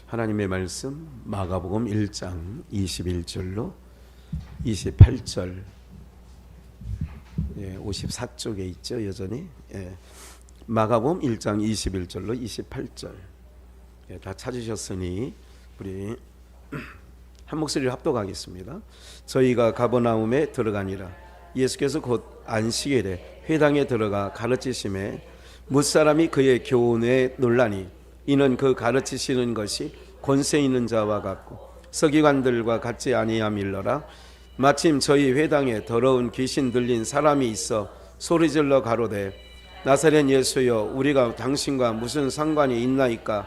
하나님의 말씀 마가복음 1장 21절로 28절 54쪽에 있죠. 여전히 마가복음 1장 21절로 28절 다 찾으셨으니 우리 한 목소리를 합독하겠습니다. 저희가 가버나움에 들어가니라. 예수께서 곧 안식일에 회당에 들어가 가르치심에 무사람이 그의 교훈에 놀라니 이는 그 가르치시는 것이 권세 있는 자와 같고 서기관들과 같지 아니함일러라. 마침 저희 회당에 더러운 귀신 들린 사람이 있어 소리질러 가로되 나사렛 예수여 우리가 당신과 무슨 상관이 있나이까?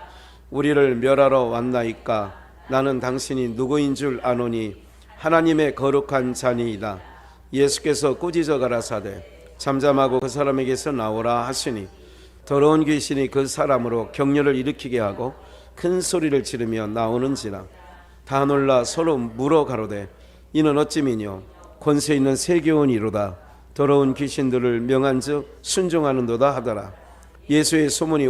우리를 멸하러 왔나이까? 나는 당신이 누구인 줄 아노니 하나님의 거룩한 자니이다. 예수께서 꾸짖어 가라사대 잠잠하고 그 사람에게서 나오라 하시니 더러운 귀신이 그 사람으로 격려를 일으키게 하고 큰 소리를 지르며 나오는지라. 다 놀라 서로 물어 가로되 이는 어찌미뇨? 권세 있는 세교원이로다. 더러운 귀신들을 명한즉 순종하는도다 하더라. 예수의 소문이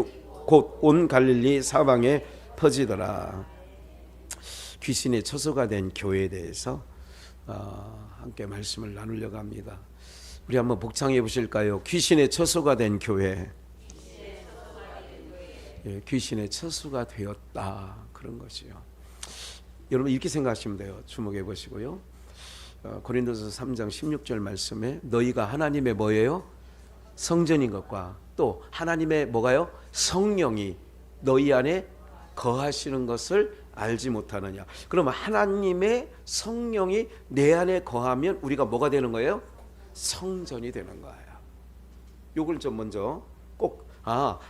곧 온 갈릴리 사방에 퍼지더라. 귀신의 처소가 된 교회에 대해서 함께 말씀을 나누려고 합니다. 우리 한번 복창해 보실까요? 귀신의 처소가 된 교회. 귀신의 처소가 되었다, 그런 것이요. 여러분 이렇게 생각하시면 돼요. 주목해 보시고요. 고린도서 3장 16절 말씀에 너희가 하나님의 뭐예요? 성전인 것과 또 하나님의 뭐가요? 성령이 너희 안에 거하시는 것을 알지 못하느냐. 그러면 하나님의 성령이 내 안에 거하면 우리가 뭐가 되는 거예요? 성전이 되는 거예요. 요걸 좀 먼저 꼭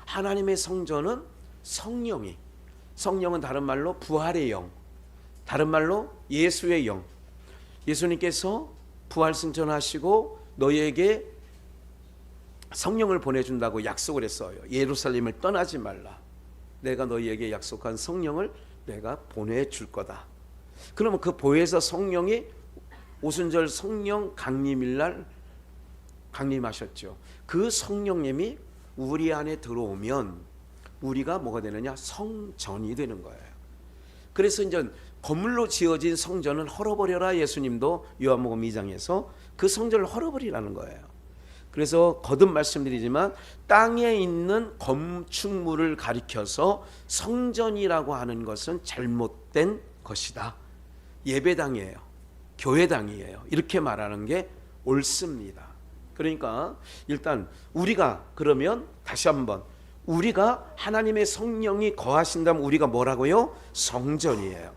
하나님의 성전은 성령은 다른 말로 부활의 영, 다른 말로 예수의 영. 예수님께서 부활 승천하시고 너희에게 성령을 보내준다고 약속을 했어요. 예루살렘을 떠나지 말라. 내가 너희에게 약속한 성령을 내가 보내줄 거다. 그러면 그 보혜사 성령이 오순절 성령 강림일날 강림하셨죠. 그 성령님이 우리 안에 들어오면 우리가 뭐가 되느냐? 성전이 되는 거예요. 그래서 이제 건물로 지어진 성전은 헐어버려라. 예수님도 요한복음 2장에서 그 성전을 헐어버리라는 거예요. 그래서 거듭 말씀드리지만 땅에 있는 건축물을 가리켜서 성전이라고 하는 것은 잘못된 것이다. 예배당이에요. 교회당이에요. 이렇게 말하는 게 옳습니다. 그러니까 일단 우리가 그러면 다시 한번 우리가 하나님의 성령이 거하신다면 우리가 뭐라고요? 성전이에요.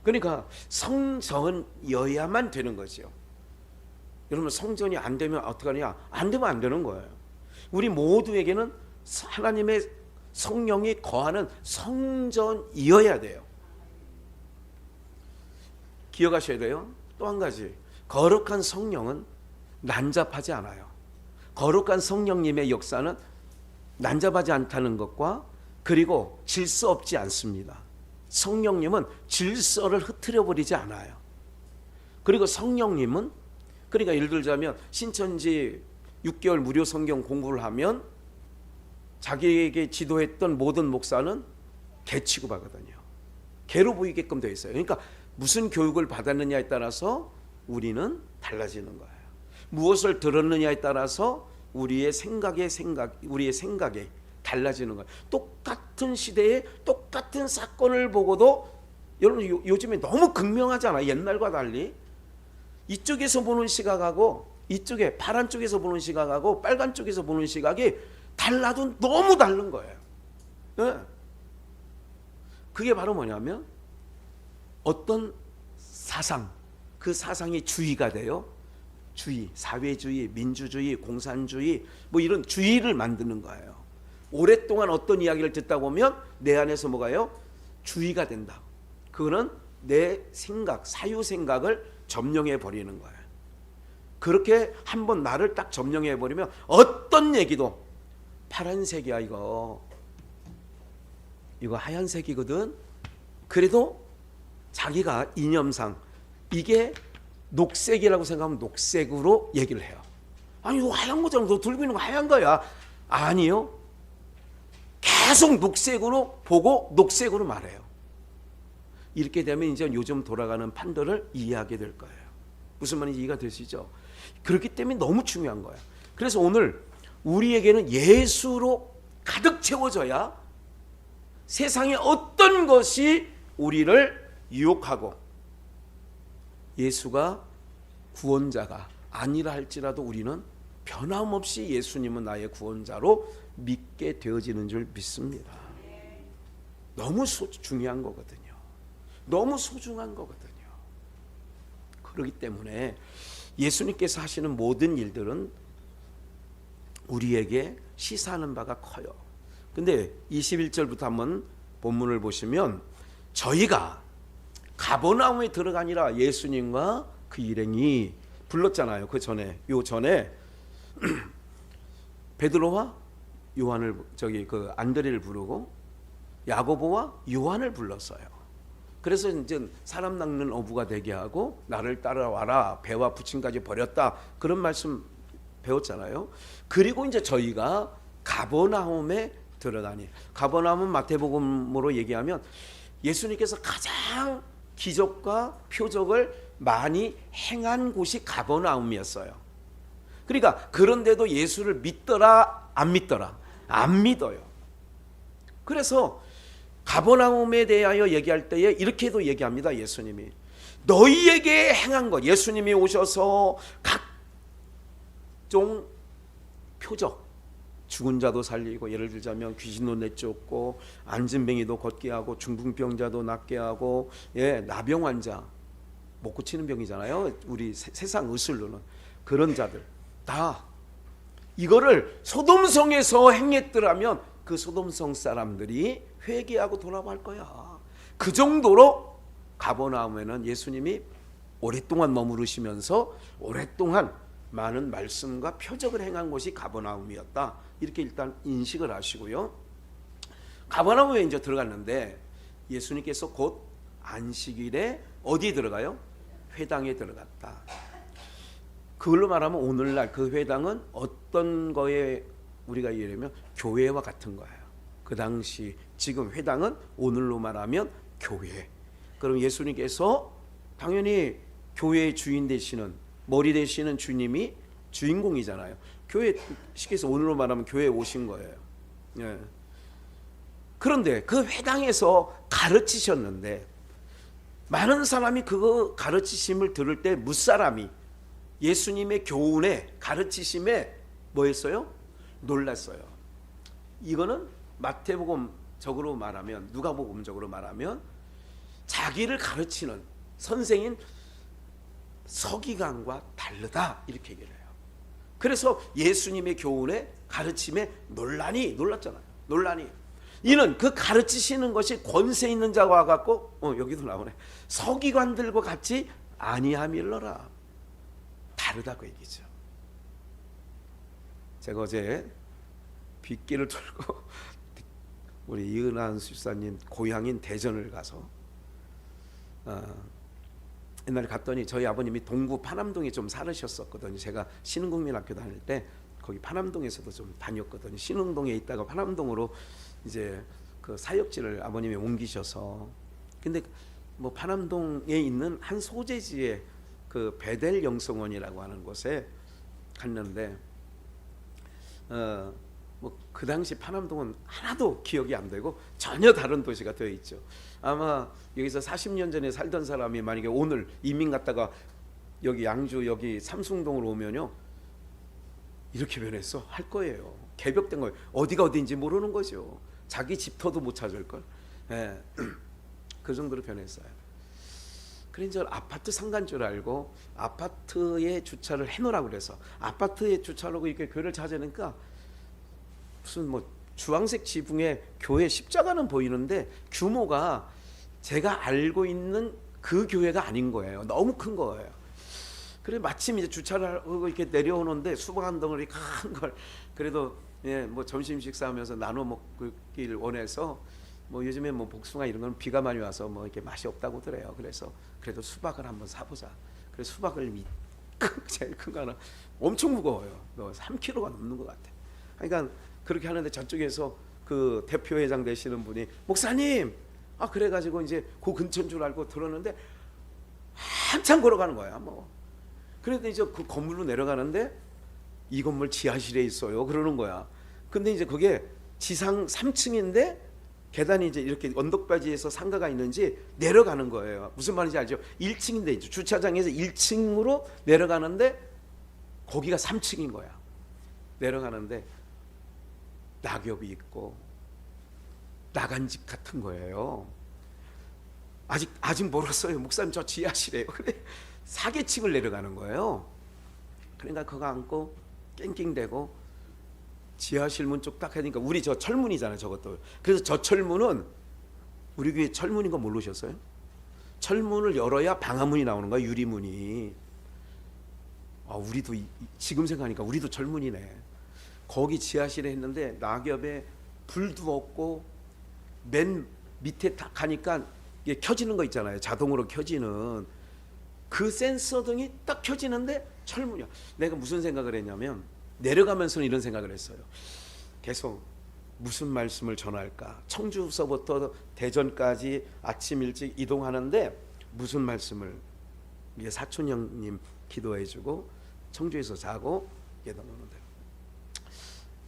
그러니까 성전이어야만 되는 거죠. 여러분 성전이 안 되면 어떻게 하느냐? 안 되면 안 되는 거예요. 우리 모두에게는 하나님의 성령이 거하는 성전이어야 돼요. 기억하셔야 돼요. 또 한 가지, 거룩한 성령은 난잡하지 않아요. 거룩한 성령님의 역사는 난잡하지 않다는 것과 그리고 질서 없지 않습니다. 성령님은 질서를 흐트려 버리지 않아요. 그리고 성령님은 그러니까 예를 들자면 신천지 6개월 무료 성경 공부를 하면 자기에게 지도했던 모든 목사는 개 취급하거든요. 개로 보이게끔 되어 있어요. 그러니까 무슨 교육을 받았느냐에 따라서 우리는 달라지는 거예요. 무엇을 들었느냐에 따라서 우리의 생각에 달라지는 거예요. 똑같은 시대에 똑같은 사건을 보고도 여러분 요즘에 너무 극명하잖아요. 옛날과 달리 이쪽에서 보는 시각하고 이쪽에 파란 쪽에서 보는 시각하고 빨간 쪽에서 보는 시각이 달라도 너무 다른 거예요. 네. 그게 바로 뭐냐면 어떤 사상, 그 사상이 주의가 돼요. 주의, 사회주의, 민주주의, 공산주의 뭐 이런 주의를 만드는 거예요. 오랫동안 어떤 이야기를 듣다 보면 내 안에서 뭐가요? 주의가 된다. 그거는 내 생각, 사유 생각을 점령해 버리는 거예요. 그렇게 한번 나를 딱 점령해 버리면 어떤 얘기도 파란색이야 이거 하얀색이거든. 그래도 자기가 이념상 이게 녹색이라고 생각하면 녹색으로 얘기를 해요. 아니 이거 하얀 거잖아. 너 들고 있는 거 하얀 거야. 아니요. 계속 녹색으로 보고 녹색으로 말해요. 이렇게 되면 이제 요즘 돌아가는 판도를 이해하게 될 거예요. 무슨 말인지 이해가 되시죠? 그렇기 때문에 너무 중요한 거예요. 그래서 오늘 우리에게는 예수로 가득 채워져야 세상의 어떤 것이 우리를 유혹하고, 예수가 구원자가 아니라 할지라도 우리는 변함없이 예수님은 나의 구원자로 믿게 되어지는 줄 믿습니다. 너무 중요한 거거든요. 너무 소중한 거거든요. 그렇기 때문에 예수님께서 하시는 모든 일들은 우리에게 시사하는 바가 커요. 근데 21절부터 한번 본문을 보시면, 저희가 가버나움에 들어가니라 예수님과 그 일행이 불렀잖아요. 그 전에, 요 전에 베드로와 요한을, 그 안드레를 부르고 야고보와 요한을 불렀어요. 그래서 이제 사람 낚는 어부가 되게 하고 나를 따라와라, 배와 부침까지 버렸다, 그런 말씀 배웠잖아요. 그리고 이제 저희가 가버나움에 들어가니, 가버나움은 마태복음으로 얘기하면 예수님께서 가장 기적과 표적을 많이 행한 곳이 가버나움이었어요. 그러니까 그런데도 예수를 믿더라 안 믿더라? 안 믿어요. 그래서 가버나움에 대하여 얘기할 때에 이렇게도 얘기합니다. 예수님이 너희에게 행한 것, 예수님이 오셔서 각종 표적, 죽은 자도 살리고, 예를 들자면 귀신도 내쫓고, 안진뱅이도 걷게 하고, 중풍병자도 낫게 하고, 나병 환자, 못 고치는 병이잖아요. 우리 세상 의술로는 그런 자들 다 이거를 소돔성에서 행했더라면 그 소돔성 사람들이 회개하고 돌아와 할 거야. 그 정도로 가버나움에는 예수님이 오랫동안 머무르시면서 오랫동안 많은 말씀과 표적을 행한 곳이 가버나움이었다. 이렇게 일단 인식을 하시고요. 가버나움에 이제 들어갔는데 예수님께서 곧 안식일에 어디 들어가요? 회당에 들어갔다. 그걸로 말하면 오늘날 그 회당은 어떤 거에 우리가 이해하면 교회와 같은 거예요. 그 당시 지금 회당은 오늘로 말하면 교회. 그럼 예수님께서 당연히 교회의 주인 되시는, 머리 되시는 주님이 주인공이잖아요. 교회 시켜서 오늘로 말하면 교회에 오신 거예요. 예. 그런데 그 회당에서 가르치셨는데 많은 사람이 그 가르치심을 들을 때 무사람이 예수님의 교훈에, 가르치심에 뭐 했어요? 놀랐어요. 이거는 마태복음적으로 말하면, 누가복음적으로 말하면 자기를 가르치는 선생인 서기관과 다르다, 이렇게 얘기를 해요. 그래서 예수님의 교훈에, 가르침에 놀랐잖아요. 논란이. 이는 그 가르치시는 것이 권세 있는 자와 같고, 여기도 나오네, 서기관들과 같이 아니함일러라. 다르다고 얘기죠. 제가 어제 빗길을 돌고 우리 이은한 수사님 고향인 대전을 가서 옛날에 갔더니 저희 아버님이 동구 파남동에 좀 살으셨었거든요. 제가 신흥국민학교 다닐 때 거기 파남동에서도 좀 다녔거든요. 신흥동에 있다가 파남동으로 이제 그 사역지를 아버님이 옮기셔서, 근데 뭐 파남동에 있는 한 소재지에 그 베델 영성원이라고 하는 곳에 갔는데 뭐 그 당시 파남동은 하나도 기억이 안 되고 전혀 다른 도시가 되어 있죠. 아마 여기서 40년 전에 살던 사람이 만약에 오늘 이민 갔다가 여기 양주 여기 삼숭동으로 오면요, 이렇게 변했어 할 거예요. 개벽된 거예요. 어디가 어디인지 모르는 거죠. 자기 집터도 못 찾을 걸. 예. 그 정도로 변했어요. 그래서 아파트 상가인 줄 알고 아파트에 주차를 해놓으라고 그래서 아파트에 주차하고 이렇게 교회를 찾으니까 무슨 뭐 주황색 지붕에 교회 십자가는 보이는데 규모가 제가 알고 있는 그 교회가 아닌 거예요. 너무 큰 거예요. 그래 마침 이제 주차를 하고 이렇게 내려오는데 수박 한 덩어리 큰 걸 그래도 뭐 점심 식사하면서 나눠 먹길 원해서, 뭐 요즘에 뭐 복숭아 이런 건 비가 많이 와서 뭐 이렇게 맛이 없다고 그래요. 그래서 그래도 수박을 한번 사보자. 그래서 수박을 제일 큰 거 하나, 엄청 무거워요. 3kg가 넘는 것 같아. 그러니까 그렇게 하는데 저쪽에서 그 대표회장 되시는 분이 목사님, 그래가지고 이제 그 근처인 줄 알고 들었는데 한참 걸어가는 거야. 뭐 그래도 이제 그 건물로 내려가는데 이 건물 지하실에 있어요. 그러는 거야. 근데 이제 그게 지상 3층인데 계단이 이제 이렇게 언덕바지에서 상가가 있는지 내려가는 거예요. 무슨 말인지 알죠? 1층인데 이제 주차장에서 1층으로 내려가는데 거기가 3층인 거야. 내려가는데 낙엽이 있고 나간 집 같은 거예요. 아직 멀었어요. 목사님 저 지하실에요. 그래 사계층을 내려가는 거예요. 그러니까 그거 안고 낑낑대고 지하실 문 쪽 딱 하니까 우리 저 철문이잖아요. 저것도. 그래서 저 철문은 우리 교회 철문인 거 모르셨어요? 철문을 열어야 방화문이 나오는 거야. 유리문이. 우리도 지금 생각하니까 우리도 철문이네. 거기 지하실에 했는데 낙엽에 불도 없고 맨 밑에 딱 가니까 이게 켜지는 거 있잖아요. 자동으로 켜지는 그 센서 등이 딱 켜지는데 철문이야. 내가 무슨 생각을 했냐면 내려가면서는 이런 생각을 했어요. 계속 무슨 말씀을 전할까? 청주서부터 대전까지 아침 일찍 이동하는데 무슨 말씀을, 이게 사촌 형님 기도해주고 청주에서 자고 예동하는데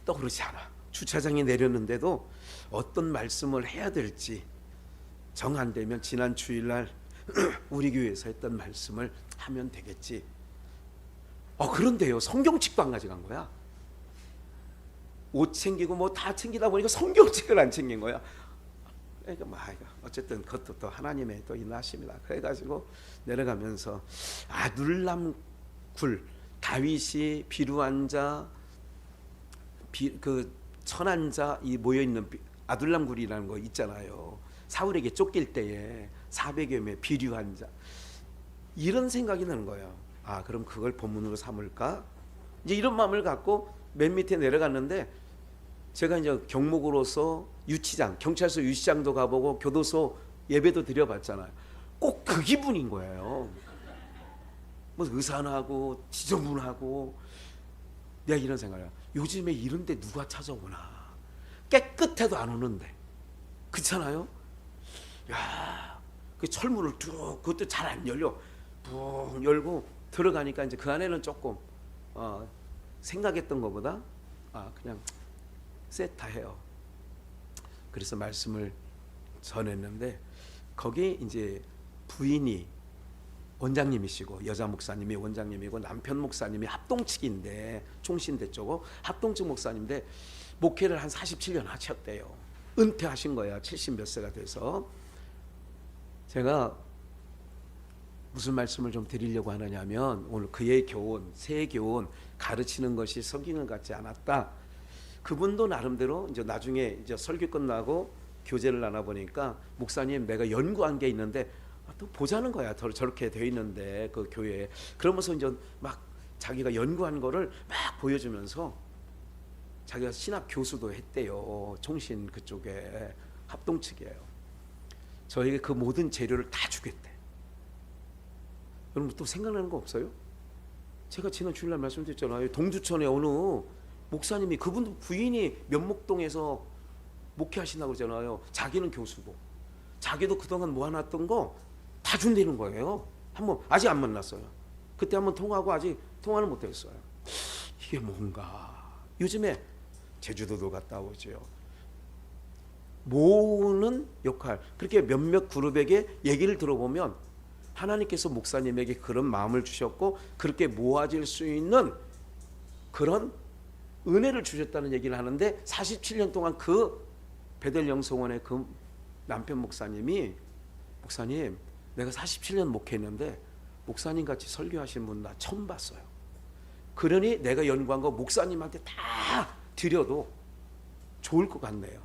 떠오르지 않아. 주차장에 내렸는데도 어떤 말씀을 해야 될지 정 안 되면 지난 주일날 우리 교회에서 했던 말씀을 하면 되겠지. 그런데요, 성경책도 안 가져간 거야. 옷 챙기고 뭐 다 챙기다 보니까 성경책을 안 챙긴 거야. 그러니까 어쨌든 그것도 또 하나님의 또 인하심이다. 그래가지고 내려가면서 아둘람굴, 다윗이 비루한 자, 그 천한 자 이 모여 있는 아둘람굴이라는 거 있잖아요. 사울에게 쫓길 때에 400여 명 비류한 자, 이런 생각이 나는 거예요. 그럼 그걸 본문으로 삼을까? 이제 이런 마음을 갖고 맨 밑에 내려갔는데 제가 이제 경목으로서 유치장, 경찰서 유치장도 가보고 교도소 예배도 드려봤잖아요. 꼭 그 기분인 거예요. 뭐 의산하고 지저분하고 내가 이런 생각이야. 요즘에 이런데 누가 찾아오나? 깨끗해도 안 오는데, 그렇잖아요? 야, 그 철문을 쭉, 그것도 잘 안 열려. 붕 열고 들어가니까 이제 그 안에는 조금 생각했던 것보다 그냥 세타해요. 그래서 말씀을 전했는데 거기 이제 부인이 원장님이시고 여자 목사님이 원장님이고 남편 목사님이 합동측인데 총신대 쪽고 합동측 목사님인데 목회를 한 47년 하셨대요. 은퇴하신 거야. 70 몇 세가 돼서. 제가 무슨 말씀을 좀 드리려고 하느냐면 오늘 그의 교훈, 새 교훈 가르치는 것이 성경을 같지 않았다. 그분도 나름대로 이제 나중에 이제 설교 끝나고 교제를 나눠 보니까 목사님 내가 연구한 게 있는데 또 보자는 거야. 저렇게 돼 있는데 그 교회에. 그러면서 이제 막 자기가 연구한 거를 막 보여주면서 자기가 신학 교수도 했대요. 총신 그쪽에 합동 측이에요. 저에게 그 모든 재료를 다 주겠대. 여러분 또 생각나는 거 없어요? 제가 지난 주일날 말씀드렸잖아요. 동두천에 어느 목사님이, 그분도 부인이 면목동에서 목회하신다고 그러잖아요. 자기는 교수고 자기도 그동안 모아놨던 거 다 준다는 거예요. 한번 아직 안 만났어요. 그때 한번 통화하고 아직 통화는 못했어요. 이게 뭔가. 요즘에 제주도도 갔다 오죠. 모으는 역할. 그렇게 몇몇 그룹에게 얘기를 들어보면 하나님께서 목사님에게 그런 마음을 주셨고 그렇게 모아질 수 있는 그런 은혜를 주셨다는 얘기를 하는데 47년 동안 그 베델 영성원의 그 남편 목사님이, 목사님 내가 47년 목회했는데 목사님 같이 설교하신 분 나 처음 봤어요. 그러니 내가 연구한 거 목사님한테 다 드려도 좋을 것 같네요.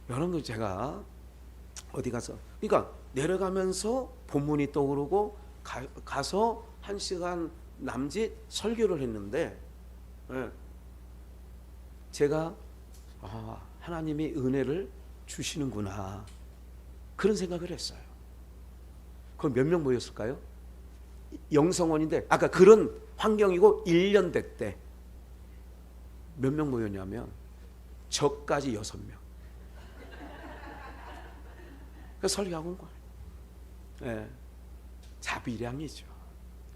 여러분 제가 어디 가서, 그러니까 내려가면서 본문이 떠오르고 가서 1시간 남짓 설교를 했는데 제가 하나님이 은혜를 주시는구나 그런 생각을 했어요. 그럼 몇 명 모였을까요? 영성원인데 아까 그런 환경이고 1년 됐대. 몇 명 모였냐면 저까지 6명. 그 설교하고 온 거예요. 예. 자비량이죠.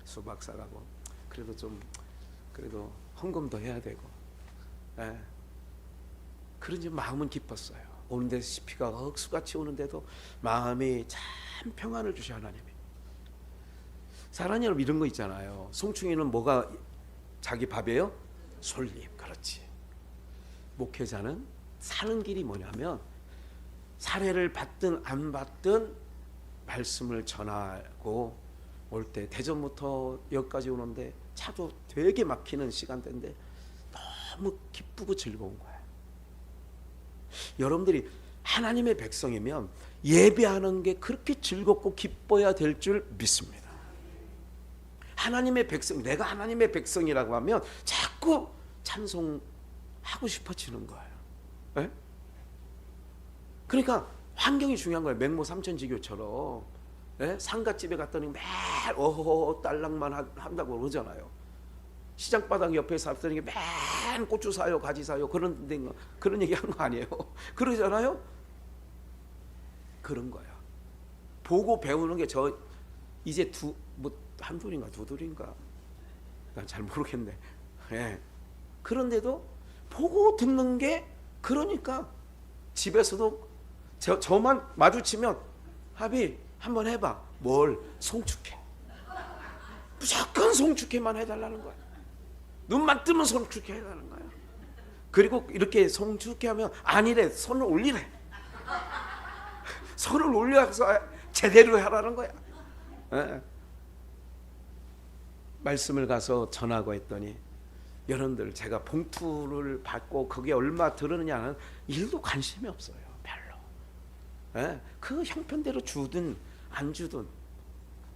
수박사가고 그래도 좀 그래도 헌금도 해야 되고. 예. 그런지 마음은 기뻤어요. 오는데 비가 억수같이 오는데도 마음이 참 평안을 주셔 하나님이. 사랑하는 여러분, 이런 거 있잖아요. 송충이는 뭐가 자기 밥이에요? 솔잎. 그렇지. 목회자는 사는 길이 뭐냐면 사례를 받든 안 받든 말씀을 전하고 올 때 대전부터 여기까지 오는데 차도 되게 막히는 시간대인데 너무 기쁘고 즐거운 거예요. 여러분들이 하나님의 백성이면 예배하는 게 그렇게 즐겁고 기뻐야 될 줄 믿습니다. 하나님의 백성, 내가 하나님의 백성이라고 하면 자꾸 찬송하고 싶어지는 거예요. 네? 그러니까 환경이 중요한 거예요. 맹모 삼천지교처럼. 네? 상가집에 갔더니 매일 어허 딸랑만 한다고 그러잖아요. 시장바닥 옆에 샀더니 맨 고추 사요, 가지 사요, 그런 얘기 한 거 아니에요? 그러잖아요. 그런 거야. 보고 배우는 게 저 이제 한 돌인가 두 돌인가 난 잘 모르겠네. 예. 그런데도 보고 듣는 게 그러니까 집에서도 저만 마주치면 하비 한번 해봐. 뭘? 송축해. 무조건 송축해만 해달라는 거야. 눈만 뜨면 송축해 해달라는 거야. 그리고 이렇게 송축해하면 아니래. 손을 올리래. 손을 올려서 제대로 하라는 거야. 예. 말씀을 가서 전하고 했더니 여러분들 제가 봉투를 받고 그게 얼마 들었느냐는 일도 관심이 없어요. 별로. 예. 그 형편대로 주든 안 주든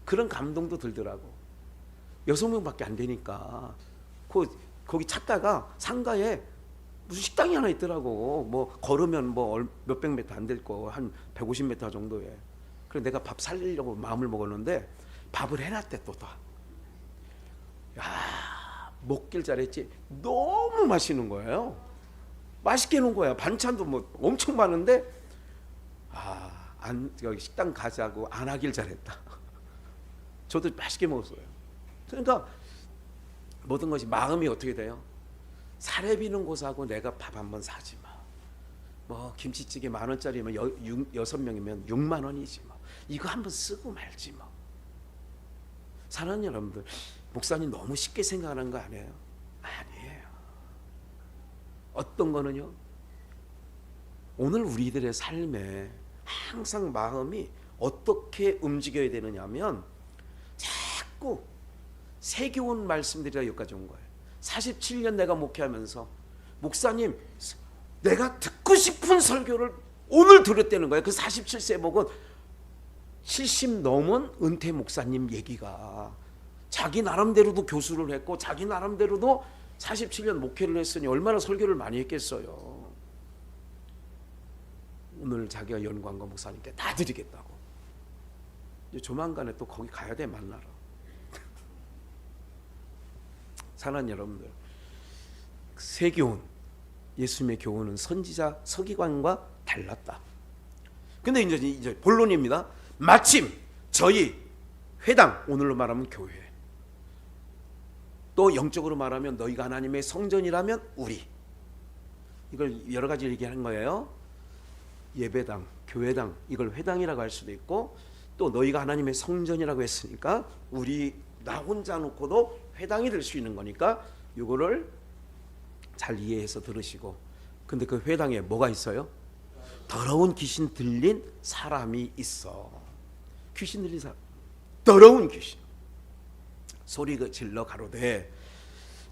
그런 감동도 들더라고. 6명밖에 안 되니까 거기 찾다가 상가에 무슨 식당이 하나 있더라고. 뭐 걸으면 뭐 몇백 미터 안 될 거 한 150m 정도에. 그래서 내가 밥 살리려고 마음을 먹었는데 밥을 해놨대 또 다. 야, 먹길 잘했지. 너무 맛있는 거예요. 맛있게 해놓은 거야. 반찬도 뭐 엄청 많은데 여기 식당 가자고 안 하길 잘했다. 저도 맛있게 먹었어요. 그러니까 모든 것이 마음이 어떻게 돼요? 사례 비는 곳하고 내가 밥 한 번 사지 마. 뭐 김치찌개 10,000원짜리면 6명이면 6만 원이지 뭐. 이거 한번 쓰고 말지 뭐. 사랑하는 여러분들, 목사님 너무 쉽게 생각하는 거 아니에요? 아니에요. 어떤 거는요? 오늘 우리들의 삶에 항상 마음이 어떻게 움직여야 되느냐면 자꾸 세계온 말씀들이 여기까지 온 거예요. 47년 내가 목회하면서 목사님 내가 듣고 싶은 설교를 오늘 들었다는 거예요. 그 47세 목은 70 넘은 은퇴 목사님 얘기가 자기 나름대로도 교수를 했고 자기 나름대로도 47년 목회를 했으니 얼마나 설교를 많이 했겠어요. 오늘 자기가 연관과 목사님께 다 드리겠다고. 조만간에 또 거기 가야 돼 만나러. 사랑하는 여러분들, 세교훈, 예수님의 교훈은 선지자 서기관과 달랐다. 근데 이제 본론입니다. 마침 저희 회당, 오늘로 말하면 교회, 또 영적으로 말하면 너희가 하나님의 성전이라면 우리, 이걸 여러 가지 얘기하는 거예요. 예배당, 교회당, 이걸 회당이라고 할 수도 있고, 또 너희가 하나님의 성전이라고 했으니까 우리 나 혼자 놓고도 회당이 될 수 있는 거니까 이거를 잘 이해해서 들으시고. 근데 그 회당에 뭐가 있어요? 더러운 귀신 들린 사람이 있어. 귀신 들린 사람, 더러운 귀신. 소리 질러 가로되.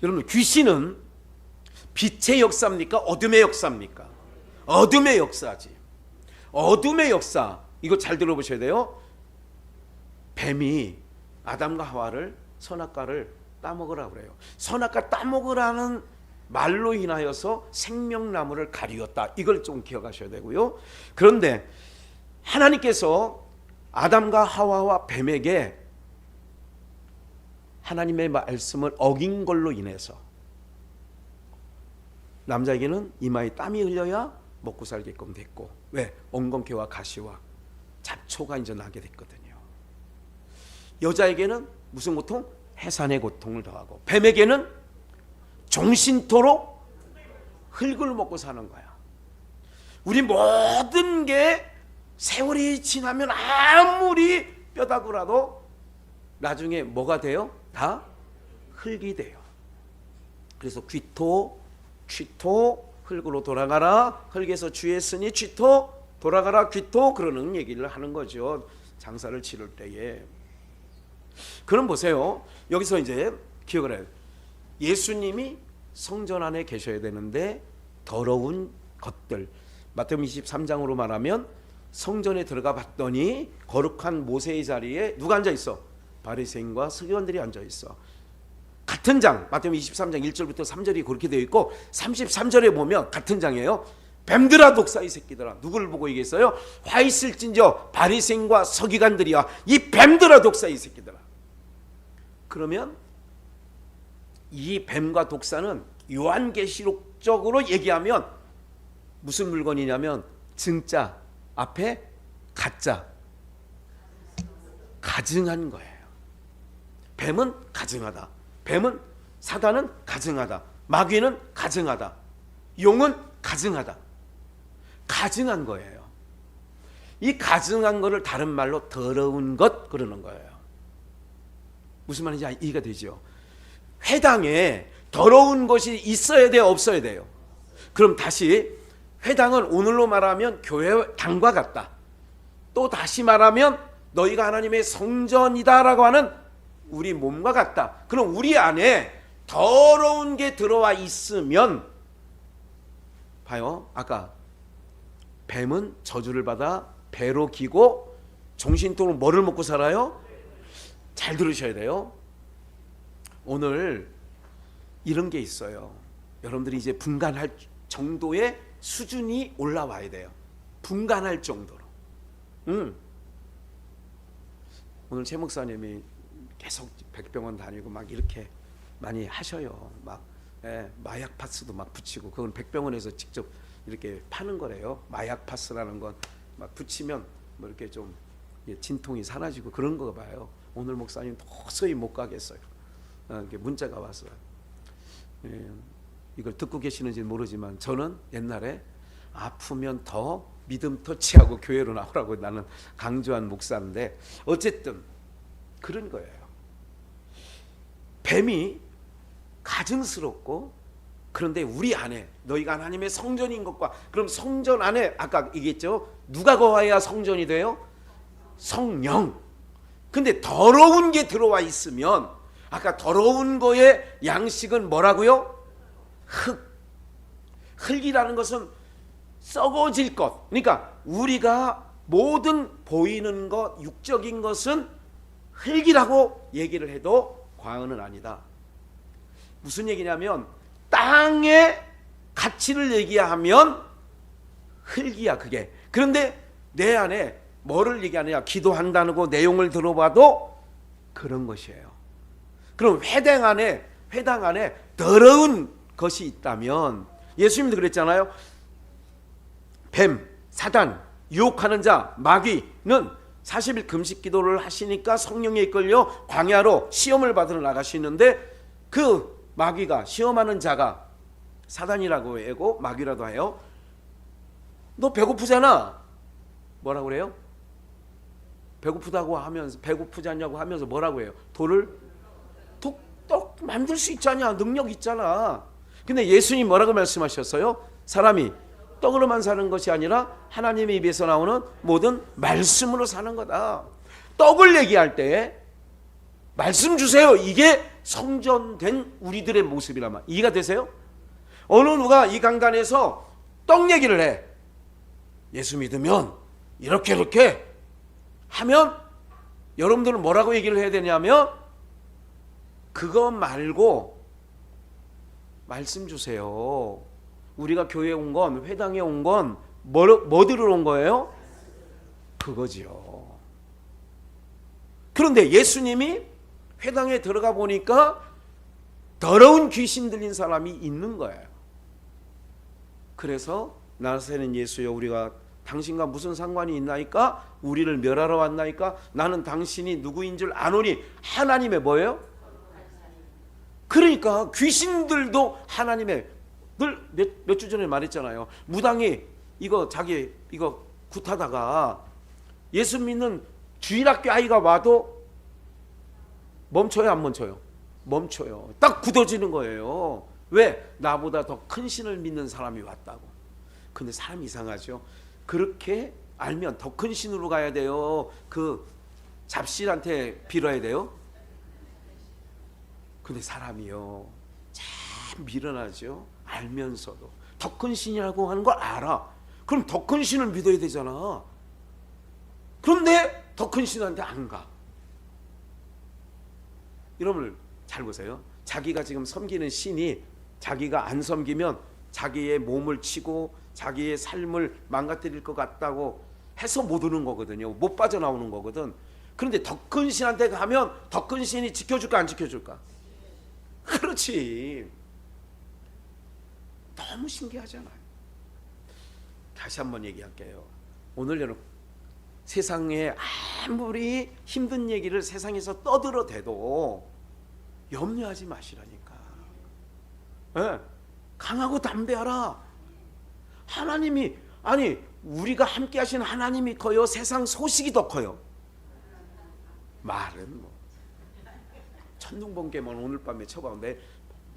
여러분, 귀신은 빛의 역사입니까? 어둠의 역사입니까? 어둠의 역사지. 어둠의 역사. 이거 잘 들어보셔야 돼요. 뱀이 아담과 하와를 선악과를 따먹으라고 그래요. 선악과 따먹으라는 말로 인하여서 생명나무를 가리웠다. 이걸 좀 기억하셔야 되고요. 그런데 하나님께서 아담과 하와와 뱀에게 하나님의 말씀을 어긴 걸로 인해서, 남자에게는 이마에 땀이 흘려야 먹고 살게끔 됐고, 왜? 엉겅퀴와 가시와 잡초가 이제 나게 됐거든요. 여자에게는 무슨 고통? 해산의 고통을 더하고, 뱀에게는 종신토록 흙을 먹고 사는 거야. 우리 모든 게 세월이 지나면 아무리 뼈다구라도 나중에 뭐가 돼요? 다 흙이 돼요. 그래서 귀토, 취토, 흙으로 돌아가라. 흙에서 취했으니 취토, 돌아가라 귀토, 그러는 얘기를 하는 거죠. 장사를 치를 때에. 그럼 보세요. 여기서 이제 기억을 해요. 예수님이 성전 안에 계셔야 되는데 더러운 것들, 마태복음 23장으로 말하면 성전에 들어가 봤더니 거룩한 모세의 자리에 누가 앉아 있어? 바리새인과 서기관들이 앉아 있어. 같은 장, 마태복음 23장 1절부터 3절이 그렇게 되어 있고, 33절에 보면 같은 장이에요. 뱀들아 독사 이 새끼들아. 누구를 보고 얘기했어요? 화 있을진저 바리새인과 서기관들이야. 이 뱀들아 독사 이 새끼들아. 그러면 이 뱀과 독사는 요한계시록적으로 얘기하면 무슨 물건이냐면 진짜 앞에 가짜, 가증한 거예요. 뱀은 가증하다. 뱀은, 사단은 가증하다. 마귀는 가증하다. 용은 가증하다. 가증한 거예요. 이 가증한 거를 다른 말로 더러운 것 그러는 거예요. 무슨 말인지 이해가 되죠? 회당에 더러운 것이 있어야 돼요, 없어야 돼요? 그럼 다시, 회당은 오늘로 말하면 교회 당과 같다. 또 다시 말하면 너희가 하나님의 성전이다라고 하는 우리 몸과 같다. 그럼 우리 안에 더러운 게 들어와 있으면, 봐요. 아까 뱀은 저주를 받아 배로 기고 종신토록 뭐를 먹고 살아요? 잘 들으셔야 돼요. 오늘 이런 게 있어요. 여러분들이 이제 분간할 정도의 수준이 올라와야 돼요. 분간할 정도로. 오늘 최 목사님이 계속 백병원 다니고 막 이렇게 많이 하셔요. 막 마약 파스도 막 붙이고, 그건 백병원에서 직접 이렇게 파는 거래요. 마약 파스라는 건 막 붙이면 뭐 이렇게 좀 진통이 사라지고 그런 거 봐요. 오늘 목사님 도저히 못 가겠어요. 이렇게 문자가 왔어요. 이걸 듣고 계시는지 모르지만 저는 옛날에 아프면 더 믿음 터치하고 교회로 나오라고 나는 강조한 목사인데, 어쨌든 그런 거예요. 뱀이 가증스럽고, 그런데 우리 안에 너희가 하나님의 성전인 것과, 그럼 성전 안에 아까 얘기했죠. 누가 거하여야 성전이 돼요? 성령. 근데 더러운 게 들어와 있으면, 아까 더러운 거의 양식은 뭐라고요? 흙. 흙이라는 것은 썩어질 것. 그러니까 우리가 모든 보이는 것, 육적인 것은 흙이라고 얘기를 해도 과언은 아니다. 무슨 얘기냐면 땅의 가치를 얘기하면 흙이야 그게. 그런데 내 안에 뭐를 얘기하느냐, 기도한다는 거 내용을 들어봐도 그런 것이에요. 그럼 회당 안에 더러운 것이 있다면, 예수님도 그랬잖아요. 뱀, 사단, 유혹하는 자, 마귀는 40일 금식 기도를 하시니까 성령에 이끌려 광야로 시험을 받으러 나가시는데, 그 마귀가, 시험하는 자가 사단이라고 해고 마귀라도 해요. 너 배고프잖아. 뭐라고 그래요? 배고프다고 하면서, 배고프지 않냐고 하면서 뭐라고 해요? 돌을 떡 만들 수 있잖아. 능력 있잖아. 근데 예수님 뭐라고 말씀하셨어요? 사람이 떡으로만 사는 것이 아니라 하나님의 입에서 나오는 모든 말씀으로 사는 거다. 떡을 얘기할 때 말씀 주세요. 이게 성전된 우리들의 모습이라면 이해가 되세요? 어느 누가 이 강단에서 떡 얘기를 해. 예수 믿으면 이렇게 하면 여러분들은 뭐라고 얘기를 해야 되냐면, 그거 말고 말씀 주세요. 우리가 교회에 온 건, 회당에 온 건 뭐 들으러 온 거예요? 그거지요. 그런데 예수님이 회당에 들어가 보니까 더러운 귀신 들린 사람이 있는 거예요. 그래서 나사렛 예수여 우리가 당신과 무슨 상관이 있나이까? 우리를 멸하러 왔나이까? 나는 당신이 누구인 줄 아노니. 하나님의 뭐예요? 그러니까 귀신들도 하나님의, 늘 몇 주 전에 말했잖아요. 무당이 이거 자기 이거 굿하다가 예수 믿는 주일학교 아이가 와도 멈춰요 안 멈춰요? 멈춰요. 딱 굳어지는 거예요. 왜? 나보다 더 큰 신을 믿는 사람이 왔다고. 근데 사람이 이상하죠. 그렇게 알면 더 큰 신으로 가야 돼요? 그 잡신한테 빌어야 돼요? 근데 사람이요 참 미련하죠. 알면서도 더 큰 신이라고 하는 걸 알아. 그럼 더 큰 신을 믿어야 되잖아. 그런데 더 큰 신한테 안 가. 여러분 잘 보세요. 자기가 지금 섬기는 신이 자기가 안 섬기면 자기의 몸을 치고 자기의 삶을 망가뜨릴 것 같다고 해서 못 오는 거거든요. 못 빠져나오는 거거든. 그런데 더 큰 신한테 가면 더 큰 신이 지켜줄까 안 지켜줄까? 그렇지. 너무 신기하잖아요. 다시 한번 얘기할게요. 오늘 여러분 세상에 아무리 힘든 얘기를 세상에서 떠들어대도 염려하지 마시라니까. 네. 강하고 담대하라. 하나님이, 아니 우리가 함께 하신 하나님이 커요? 세상 소식이 더 커요? 말은 뭐 천둥번개만 오늘 밤에 쳐봤는데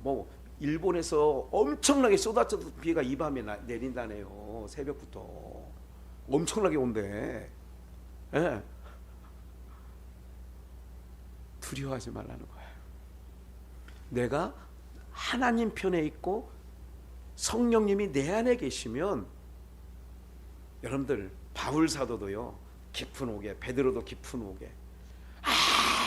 뭐 일본에서 엄청나게 쏟아졌던 비가 이 밤에 내린다네요. 새벽부터 엄청나게 온대. 네. 두려워하지 말라는 거예요. 내가 하나님 편에 있고 성령님이 내 안에 계시면, 여러분들 바울 사도도요 깊은 옥에, 베드로도 깊은 옥에,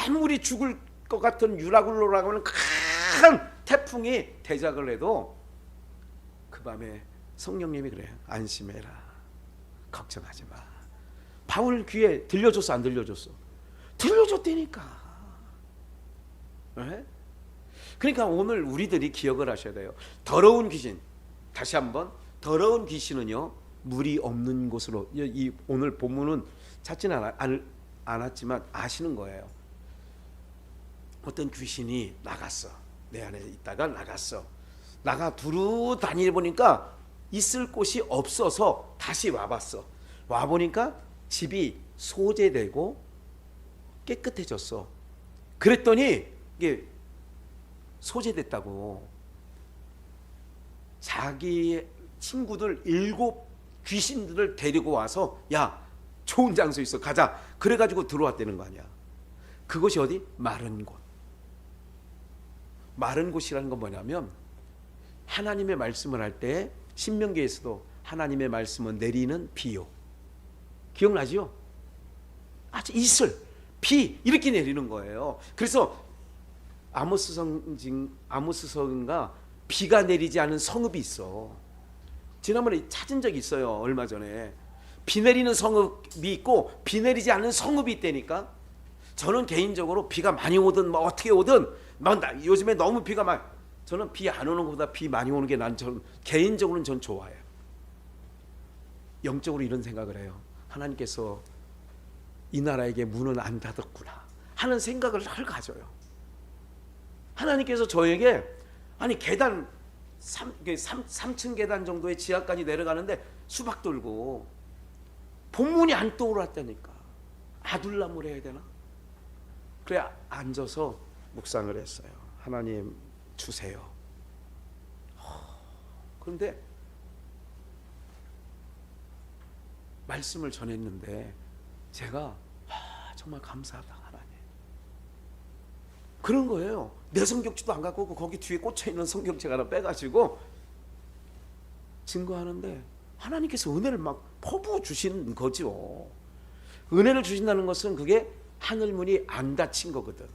아무리 죽을 것 같은 유라굴로라고 하는 큰 태풍이 대작을 해도 그 밤에 성령님이 그래요. 안심해라. 걱정하지 마. 바울 귀에 들려줬어 안 들려줬어? 들려줬다니까. 네? 그러니까 오늘 우리들이 기억을 하셔야 돼요. 더러운 귀신, 다시 한번, 더러운 귀신은요 물이 없는 곳으로, 이 오늘 본문은 찾지는 않았지만 아시는 거예요. 어떤 귀신이 나갔어. 내 안에 있다가 나갔어. 나가 두루 다니 보니까 있을 곳이 없어서 다시 와봤어. 와보니까 집이 소재되고 깨끗해졌어. 그랬더니 이게 소재됐다고. 자기 친구들 7 귀신들을 데리고 와서 야 좋은 장소 있어 가자. 그래가지고 들어왔다는 거 아니야. 그것이 어디? 마른 곳. 마른 곳이라는 건 뭐냐면 하나님의 말씀을 할 때 신명기에서도 하나님의 말씀은 내리는 비요. 기억나죠? 아주 이슬, 비 이렇게 내리는 거예요. 그래서 아모스성인가 비가 내리지 않은 성읍이 있어. 지난번에 찾은 적이 있어요. 얼마 전에 비 내리는 성읍이 있고 비 내리지 않는 성읍이 있다니까. 저는 개인적으로 비가 많이 오든 뭐 어떻게 오든 요즘에 너무 비가 많이, 저는 비 안 오는 것보다 비 많이 오는 게 저는 개인적으로는 전 좋아해요. 영적으로 이런 생각을 해요. 하나님께서 이 나라에게 문은 안 닫았구나 하는 생각을 가져요. 하나님께서 저에게 아니 계단 3층 계단 정도의 지하까지 내려가는데 수박 들고 본문이 안 떠올랐다니까. 아둘람을 해야 되나? 그래 앉아서 묵상을 했어요. 하나님 주세요. 그런데 말씀을 전했는데 제가 정말 감사하다 하나님. 그런 거예요. 내 성경책도 안 갖고 오고 거기 뒤에 꽂혀있는 성경책 하나 빼가지고 증거하는데 하나님께서 은혜를 막 퍼부어 주시는 거죠. 은혜를 주신다는 것은 그게 하늘문이 안 닫힌 거거든.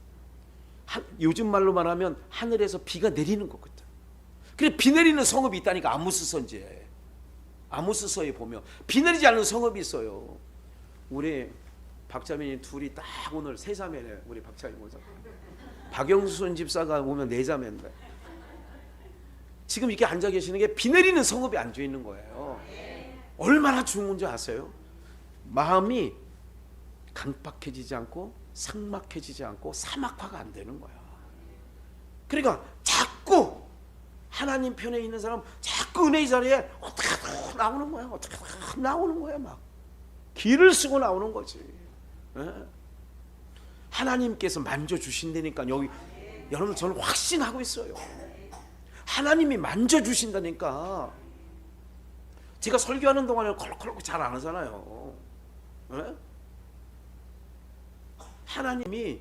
요즘 말로 말하면 하늘에서 비가 내리는 거거든. 그래 비 내리는 성읍이 있다니까. 아모스서인지 아모스서에 보면 비 내리지 않는 성읍이 있어요. 우리 박자민이 둘이 딱 오늘 세 자매네. 우리 박자민 원사 박영순 집사가 오면 네 자매인데 지금 이렇게 앉아 계시는 게 비 내리는 성읍에 앉아 있는 거예요. 얼마나 좋은 줄 아세요? 마음이 강박해지지 않고 삭막해지지 않고 사막화가 안 되는 거야. 그러니까 자꾸 하나님 편에 있는 사람 자꾸 은혜의 자리에 어떻게 나오는 거야. 어떻게 나오는 거야. 막 길을 쓰고 나오는 거지. 하나님께서 만져주신다니까. 여기 여러분, 저는 확신하고 있어요. 하나님이 만져주신다니까. 제가 설교하는 동안에 콜록콜록 잘 안 하잖아요. 하나님이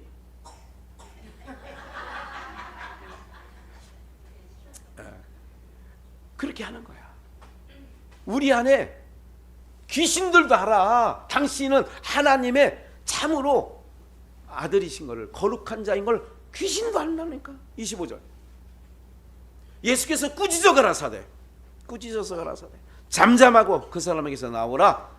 그렇게 하는 거야. 우리 안에 귀신들도 알아. 당신은 하나님의 참으로 아들이신 것을, 거룩한 자인 걸 귀신도 안다니까. 25절. 예수께서 꾸짖어 가라사대, 꾸짖어서 가라사대, 잠잠하고 그 사람에게서 나오라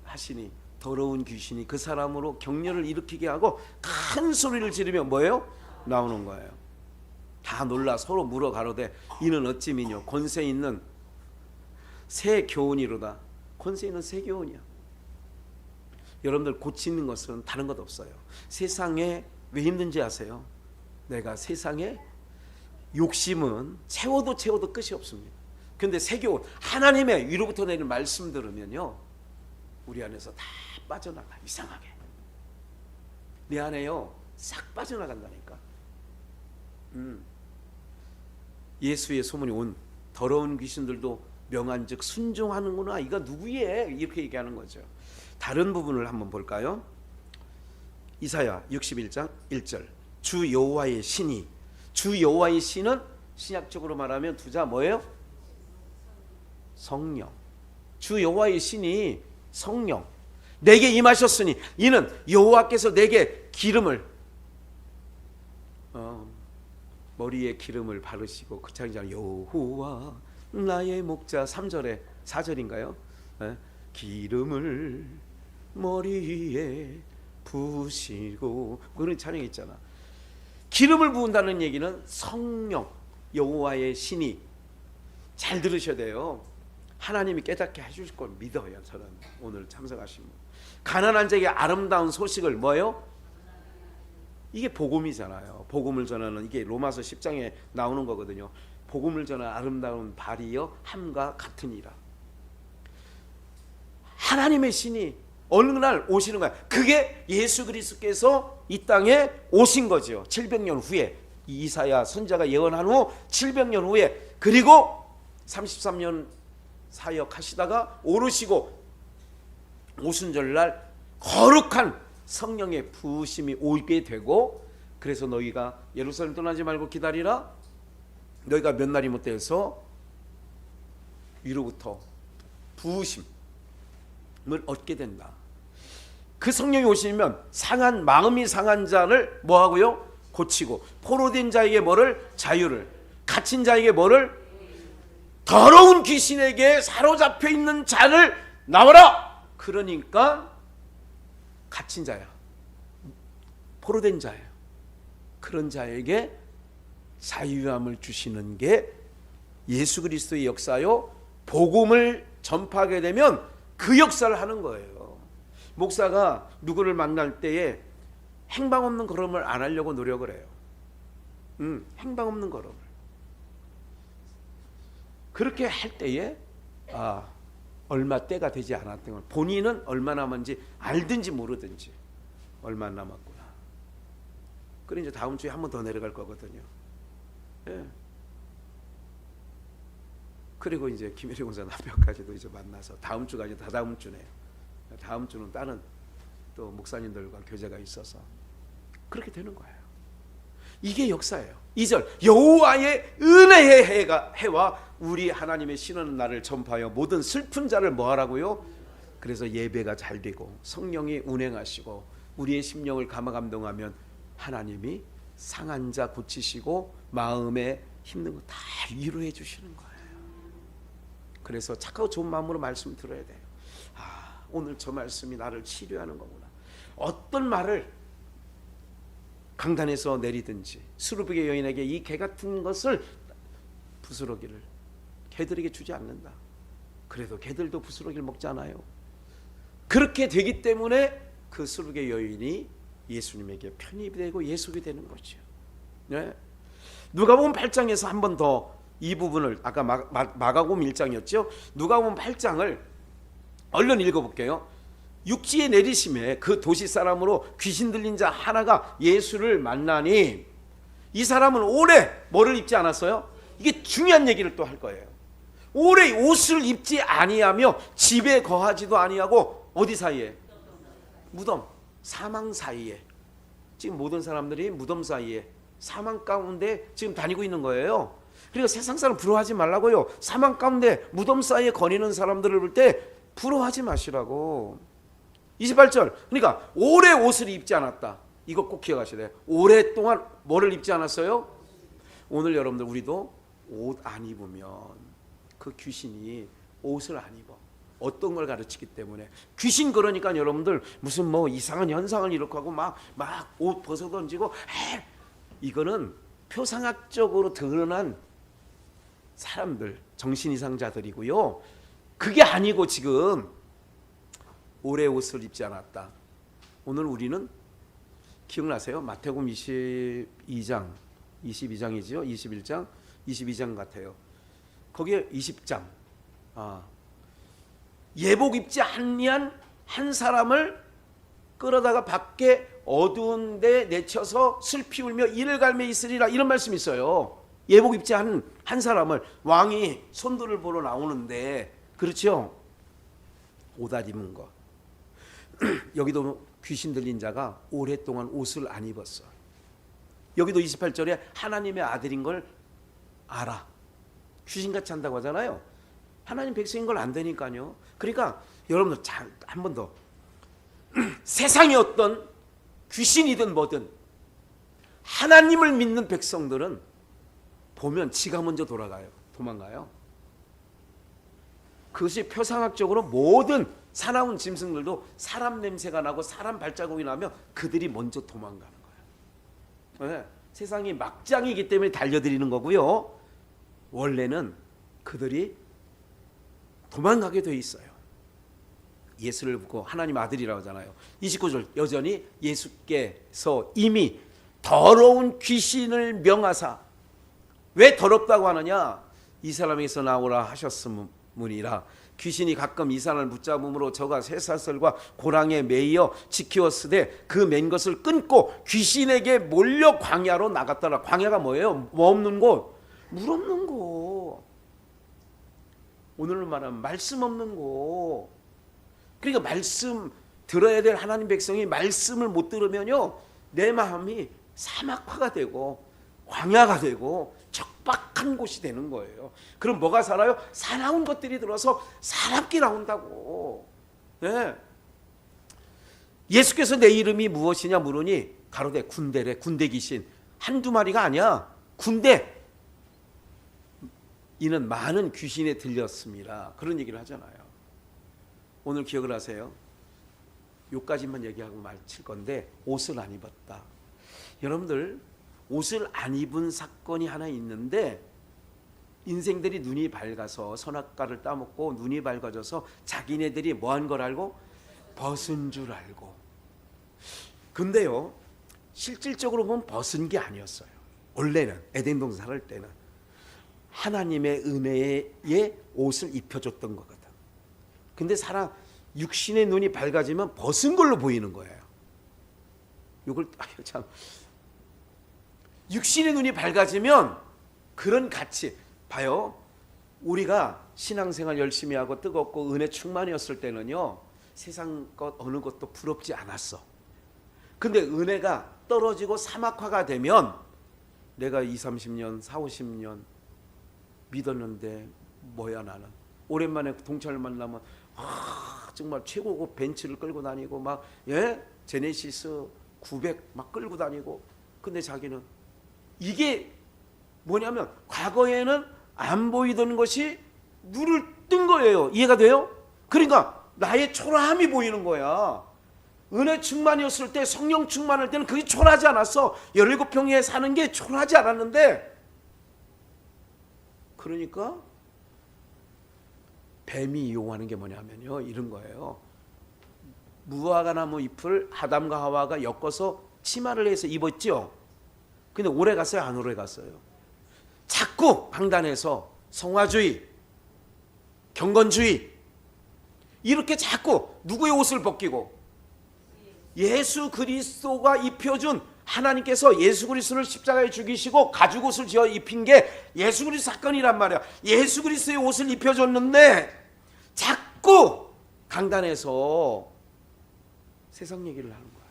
하시니 더러운 귀신이 그 사람으로 격려를 일으키게 하고 큰 소리를 지르며 뭐예요? 나오는 거예요. 다 놀라 서로 물어 가로되 이는 어찌미뇨? 권세 있는 새 교훈이로다. 권세 있는 새 교훈이야. 여러분들 고치는 것은 다른 것 없어요. 세상에 왜 힘든지 아세요? 내가 세상에 욕심은 채워도 끝이 없습니다. 그런데 새 교훈, 하나님의 위로부터 내리는 말씀 들으면요, 우리 안에서 다 빠져나가. 이상하게 내 안에요 싹 빠져나간다니까. 예수의 소문이 온 더러운 귀신들도 명한즉 순종하는구나. 이가 누구예? 이렇게 얘기하는 거죠. 다른 부분을 한번 볼까요? 이사야 61장 1절. 주 여호와의 신이, 주 여호와의 신은 신약적으로 말하면 두자 뭐예요? 성령. 주 여호와의 신이 성령. 내게 임하셨으니 이는 여호와께서 내게 기름을 머리에 기름을 바르시고, 그 창장 여호와 나의 목자 3절에 4절인가요? 기름을 머리에 부으시고, 그런 찬양이 있잖아. 기름을 부은다는 얘기는 성령, 여호와의 신이, 잘 들으셔야 돼요. 하나님이 깨닫게 해주실 걸 믿어요. 저는 오늘 참석하신 분, 가난한 자에게 아름다운 소식을 뭐예요? 이게 복음이잖아요. 복음을 전하는, 이게 로마서 10장에 나오는 거거든요. 복음을 전하는 아름다운 발이여 함과 같으니라. 하나님의 신이 어느 날 오시는 거야. 그게 예수 그리스도께서 이 땅에 오신 거죠. 700년 후에, 이사야 선지자가 예언한 후 700년 후에, 그리고 33년 사역하시다가 오르시고 오순절날 거룩한 성령의 부으심이 오게 되고, 그래서 너희가 예루살렘 떠나지 말고 기다리라. 너희가 몇 날이 못돼서 위로부터 부으심을 얻게 된다. 그 성령이 오시면 상한 마음이 상한 자를 뭐 하고요? 고치고, 포로된 자에게 뭐를? 자유를, 갇힌 자에게 뭐를? 더러운 귀신에게 사로잡혀 있는 자를 나와라. 그러니까 갇힌 자야, 포로된 자야. 그런 자에게 자유함을 주시는 게 예수 그리스도의 역사요. 복음을 전파하게 되면 그 역사를 하는 거예요. 목사가 누구를 만날 때에 행방 없는 걸음을 안 하려고 노력을 해요. 행방 없는 걸음을. 그렇게 할 때에 얼마 때가 되지 않았던 걸, 본인은 얼마 남았는지 알든지 모르든지 얼마 남았구나. 그래 이제 다음 주에 한 번 더 내려갈 거거든요. 예. 그리고 이제 김일희 공사 남편까지도 이제 만나서 다음 주가 이제 다다음 주네요. 다음 주는 다른 또 목사님들과 교제가 있어서 그렇게 되는 거예요. 이게 역사예요. 2절 여호와의 은혜의 해와 우리 하나님의 신은 나를 전파하여 모든 슬픈 자를 뭐하라고요? 그래서 예배가 잘 되고 성령이 운행하시고 우리의 심령을 감화감동하면 하나님이 상한 자 고치시고 마음에 힘든 거 다 위로해 주시는 거예요. 그래서 착하고 좋은 마음으로 말씀 들어야 돼요. 오늘 저 말씀이 나를 치료하는 거구나. 어떤 말을 강단에서 내리든지 수르비게 여인에게 이 개 같은 것을 부스러기를 개들에게 주지 않는다. 그래도 개들도 부스러기를 먹잖아요. 그렇게 되기 때문에 그 수룩의 여인이 예수님에게 편입이 되고 예속이 되는 거죠. 네. 누가복음 8장에서 한 번 더 이 부분을, 아까 마가복음 1장이었죠. 누가복음 8장을 얼른 읽어볼게요. 육지에 내리심에 그 도시 사람으로 귀신 들린 자 하나가 예수를 만나니, 이 사람은 오래 뭐를 입지 않았어요? 이게 중요한 얘기를 또 할 거예요. 오래 옷을 입지 아니하며 집에 거하지도 아니하고 어디 사이에? 무덤, 사망 사이에. 지금 모든 사람들이 무덤 사이에, 사망 가운데 지금 다니고 있는 거예요. 그러니까 세상 사람 부러워하지 말라고요. 사망 가운데 무덤 사이에 거니는 사람들을 볼 때 부러워하지 마시라고. 28절. 그러니까 오래 옷을 입지 않았다. 이거 꼭 기억하셔야 돼요. 오랫동안 뭐를 입지 않았어요? 오늘 여러분들 우리도 옷 안 입으면 그 귀신이 옷을 안 입어. 어떤 걸 가르치기 때문에. 귀신 그러니까 여러분들 무슨 뭐 이상한 현상을 일으키고 막 옷 벗어 던지고, 이거는 표상학적으로 드러난 사람들, 정신 이상자들이고요. 그게 아니고 지금 오래 옷을 입지 않았다. 오늘 우리는 기억나세요? 마태복음 22장, 22장이죠. 21장, 22장 같아요. 거기에 20장. 예복 입지 아니한 한 사람을 끌어다가 밖에 어두운 데 내쳐서 슬피 울며 이를 갈매 있으리라, 이런 말씀이 있어요. 예복 입지 않은 한 사람을, 왕이 손들을 보러 나오는데, 그렇죠? 옷 입은 거. 여기도 귀신 들린 자가 오랫동안 옷을 안 입었어. 여기도 28절에 하나님의 아들인 걸 알아. 귀신같이 한다고 하잖아요. 하나님 백성인 걸 안 되니까요. 그러니까 여러분들 잘 한 번 더, 세상에 어떤 귀신이든 뭐든 하나님을 믿는 백성들은 보면 지가 먼저 도망가요. 그것이 표상학적으로 모든 사나운 짐승들도 사람 냄새가 나고 사람 발자국이 나면 그들이 먼저 도망가는 거예요. 네. 세상이 막장이기 때문에 달려들이는 거고요. 원래는 그들이 도망가게 돼 있어요. 예수를 믿고 하나님 아들이라고 하잖아요. 29절, 여전히 예수께서 이미 더러운 귀신을 명하사, 왜 더럽다고 하느냐? 이 사람에게서 나오라 하셨음이니라. 귀신이 가끔 이 사람을 붙잡음으로 저가 쇠사슬과 고랑에 매이어 지키었으되 그 맨 것을 끊고 귀신에게 몰려 광야로 나갔더라. 광야가 뭐예요? 뭐 없는 곳? 물 없는 곳. 오늘로 말하면 말씀 없는 곳. 그러니까 말씀 들어야 될 하나님 백성이 말씀을 못 들으면요, 내 마음이 사막화가 되고 광야가 되고 척박한 곳이 되는 거예요. 그럼 뭐가 살아요? 사나운 것들이 들어서 사납게 나온다고. 네. 예수께서 내 이름이 무엇이냐 물으니 가로되 군대래. 군대 귀신 한두 마리가 아니야. 군대. 이는 많은 귀신에 들렸습니다. 그런 얘기를 하잖아요. 오늘 기억을 하세요. 요까지만 얘기하고 마칠 건데, 옷을 안 입었다. 여러분들 옷을 안 입은 사건이 하나 있는데, 인생들이 눈이 밝아서 선악과를 따먹고 눈이 밝아져서 자기네들이 뭐한 걸 알고? 벗은 줄 알고. 근데요, 실질적으로 보면 벗은 게 아니었어요. 원래는 에덴 동산 살 때는 하나님의 은혜의 옷을 입혀줬던 거거든. 근데 사람 육신의 눈이 밝아지면 벗은 걸로 보이는 거예요. 이걸 참, 육신의 눈이 밝아지면 그런 가치 봐요. 우리가 신앙생활 열심히 하고 뜨겁고 은혜 충만이었을 때는요, 세상 것 어느 것도 부럽지 않았어. 근데 은혜가 떨어지고 사막화가 되면 내가 20, 30년, 40, 50년 믿었는데 뭐야 나는. 오랜만에 동창을 만나면 정말 최고급 벤츠를 끌고 다니고 막 제네시스 900 막 끌고 다니고. 근데 자기는 이게 뭐냐면 과거에는 안 보이던 것이 눈을 뜬 거예요. 이해가 돼요? 그러니까 나의 초라함이 보이는 거야. 은혜 충만이었을 때, 성령 충만할 때는 그게 초라하지 않았어. 17평에 사는 게 초라하지 않았는데, 그러니까 뱀이 이용하는 게 뭐냐면요, 이런 거예요. 무화과나무 잎을 아담과 하와가 엮어서 치마를 해서 입었죠. 근데 오래 갔어요, 안 오래 갔어요? 자꾸 방단에서 성화주의, 경건주의 이렇게 자꾸 누구의 옷을 벗기고, 예수 그리스도가 입혀준, 하나님께서 예수 그리스도를 십자가에 죽이시고 가죽옷을 지어 입힌 게 예수 그리스도 사건이란 말이야. 예수 그리스도의 옷을 입혀줬는데 자꾸 강단에서 세상 얘기를 하는 거예요.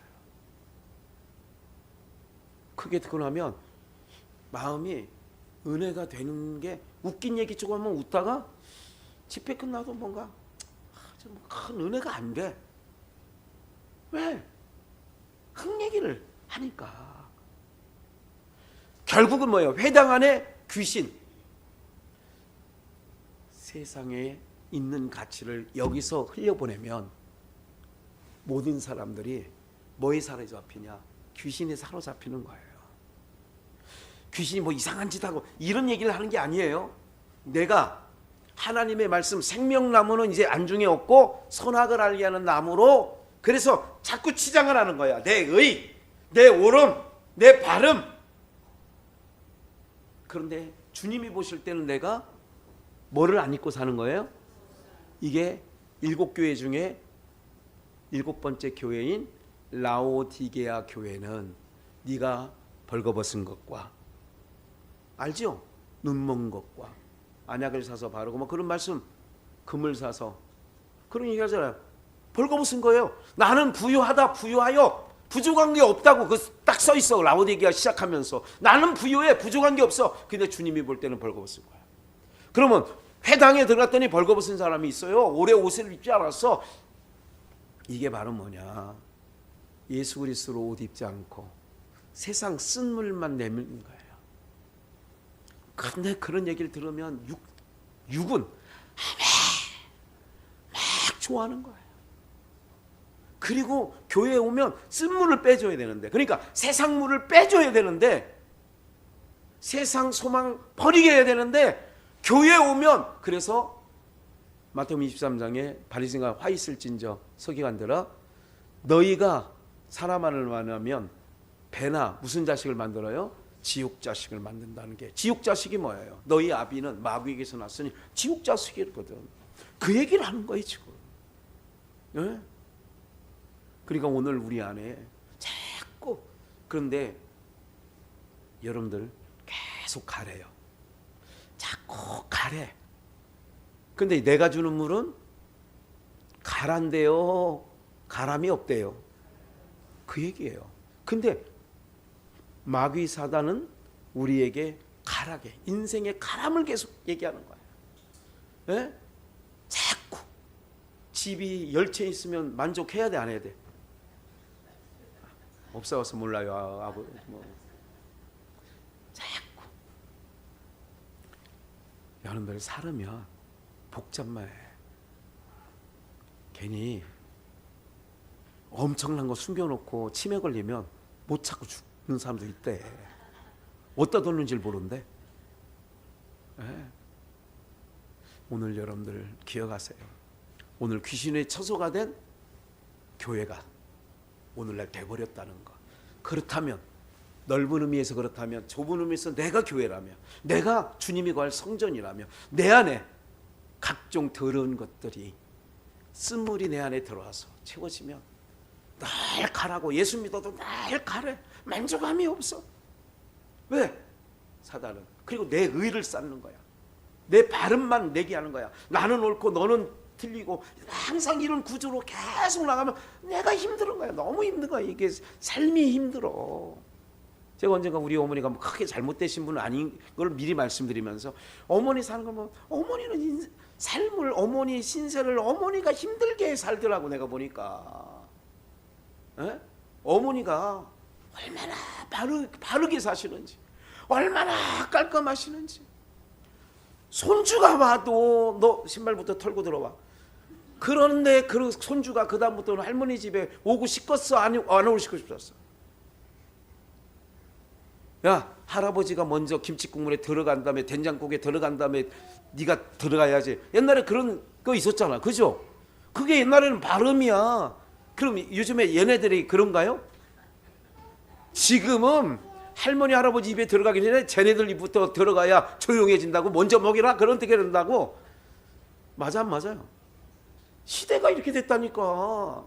크게 듣고 나면 마음이 은혜가 되는 게, 웃긴 얘기 조금 하면 웃다가 집회 끝나도 뭔가 좀 큰 은혜가 안 돼. 왜? 흙 얘기를 하니까. 결국은 뭐예요? 회당 안에 귀신. 세상에 있는 가치를 여기서 흘려보내면 모든 사람들이 뭐에 사로잡히냐? 귀신에 사로잡히는 거예요. 귀신이 뭐 이상한 짓 하고 이런 얘기를 하는 게 아니에요. 내가 하나님의 말씀, 생명나무는 이제 안중에 없고 선악을 알게 하는 나무로, 그래서 자꾸 치장을 하는 거야. 내 의, 내 옳음, 내 바름. 그런데 주님이 보실 때는 내가 뭐를 안 입고 사는 거예요? 이게 7교회 중에 7번째 교회인 라오디게아 교회는 네가 벌거벗은 것과, 알죠? 눈먼 것과 안약을 사서 바르고 뭐 그런 말씀, 금을 사서 그런 얘기 하잖아요. 벌거벗은 거예요. 나는 부유하다, 부유하여 부족한 게 없다고 그 딱 써 있어. 라오디게아 시작하면서 나는 부유해, 부족한 게 없어. 근데 주님이 볼 때는 벌거벗은 거야. 그러면 회당에 들어갔더니 벌거벗은 사람이 있어요. 오래 옷을 입지 않았어. 이게 바로 뭐냐? 예수 그리스도로 옷 입지 않고 세상 쓴물만 내미는 거예요. 근데 그런 얘기를 들으면 육은 막 좋아하는 거예요. 그리고 교회에 오면 쓴물을 빼줘야 되는데, 그러니까 세상 물을 빼줘야 되는데, 세상 소망 버리게 해야 되는데, 교회에 오면, 그래서 마태복음 23장에 바리새인과 화 있을진저 서기관들아, 너희가 사람을 만나면 배나 무슨 자식을 만들어요? 지옥 자식을 만든다는 게, 지옥 자식이 뭐예요? 너희 아비는 마귀에게서 났으니 지옥 자식이거든. 그 얘기를 하는 거예요 지금. 네? 그러니까 오늘 우리 안에 자꾸, 그런데 여러분들 계속 가래요. 자꾸 가래. 근데 내가 주는 물은 가란데요, 가람이 없대요. 그 얘기예요. 근데 마귀 사단은 우리에게 가라게, 인생의 가람을 계속 얘기하는 거예요. 네? 자꾸 집이 10채 있으면 만족해야 돼, 안 해야 돼? 없어서 몰라요. 아버 뭐. 자꾸 여러분들 살으면 복잡해. 괜히 엄청난 거 숨겨놓고 치매 걸리면 못 찾고 죽는 사람도 있대. 어디다 뒀는지 모르는데. 네. 오늘 여러분들 기억하세요. 오늘 귀신의 처소가 된 교회가 오늘날 돼버렸다는 거. 그렇다면, 넓은 의미에서 그렇다면, 좁은 의미에서 내가 교회라며, 내가 주님이 거할 성전이라며, 내 안에 각종 더러운 것들이, 쓴물이 내 안에 들어와서 채워지면 날 가라고, 예수 믿어도 날 가래. 만족함이 없어. 왜? 사단은. 그리고 내 의를 쌓는 거야. 내 바름만 내게 하는 거야. 나는 옳고 너는 틀리고, 항상 이런 구조로 계속 나가면 내가 힘든 거야. 너무 힘든 거야. 이게 삶이 힘들어. 제가 언젠가 우리 어머니가 뭐 크게 잘못되신 분은 아닌 걸 미리 말씀드리면서, 어머니 사는 걸 보면 어머니는 삶을, 어머니 신세를 어머니가 힘들게 살더라고. 내가 보니까. 에? 어머니가 얼마나 바르게 사시는지, 얼마나 깔끔하시는지. 손주가 와도 너 신발부터 털고 들어와. 그런데 그 손주가 그 다음부터는 할머니 집에 오고 싶었어, 안 오고 싶었어? 야, 할아버지가 먼저 김치국물에 들어간 다음에 된장국에 들어간 다음에 네가 들어가야지. 옛날에 그런 그거 있었잖아. 그죠? 그게 옛날에는 발음이야. 그럼 요즘에 얘네들이 그런가요? 지금은 할머니 할아버지 입에 들어가기 전에 쟤네들 입부터 들어가야 조용해진다고, 먼저 먹이라 그런 되게 된다고. 맞아 안 맞아요? 시대가 이렇게 됐다니까.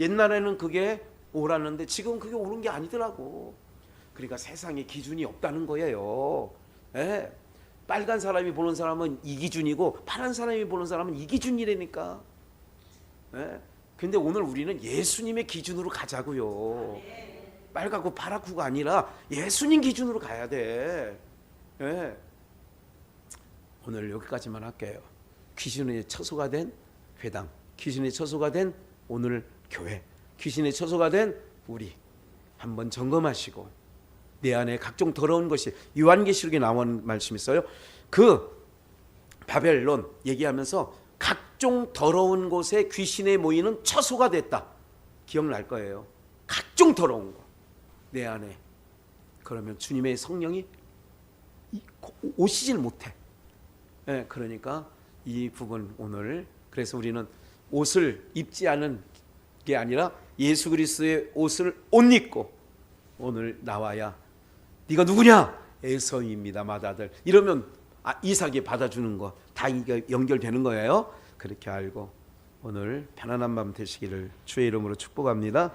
옛날에는 그게 옳았는데 지금 그게 옳은 게 아니더라고. 그러니까 세상에 기준이 없다는 거예요. 예. 빨간 사람이 보는 사람은 이 기준이고 파란 사람이 보는 사람은 이 기준이라니까. 예. 근데 오늘 우리는 예수님의 기준으로 가자고요. 빨갛고 파랗고가 아니라 예수님 기준으로 가야 돼. 예. 오늘 여기까지만 할게요. 귀신의 처소가 된 회당, 귀신의 처소가 된 오늘 교회, 귀신의 처소가 된 우리 한번 점검하시고 내 안에 각종 더러운 것이, 요한계시록에 나온 말씀이 있어요. 그 바벨론 얘기하면서 각종 더러운 곳에 귀신에 모이는 처소가 됐다. 기억날 거예요. 각종 더러운 거 내 안에. 그러면 주님의 성령이 오시질 못해. 네, 그러니까 이 부분 오늘, 그래서 우리는 옷을 입지 않은 게 아니라 예수 그리스도의 옷을 옷 입고 오늘 나와야 네가 누구냐? 에서입니다 맏아들. 이러면 이삭이 받아주는 거 다 연결되는 거예요. 그렇게 알고 오늘 편안한 밤 되시기를 주의 이름으로 축복합니다.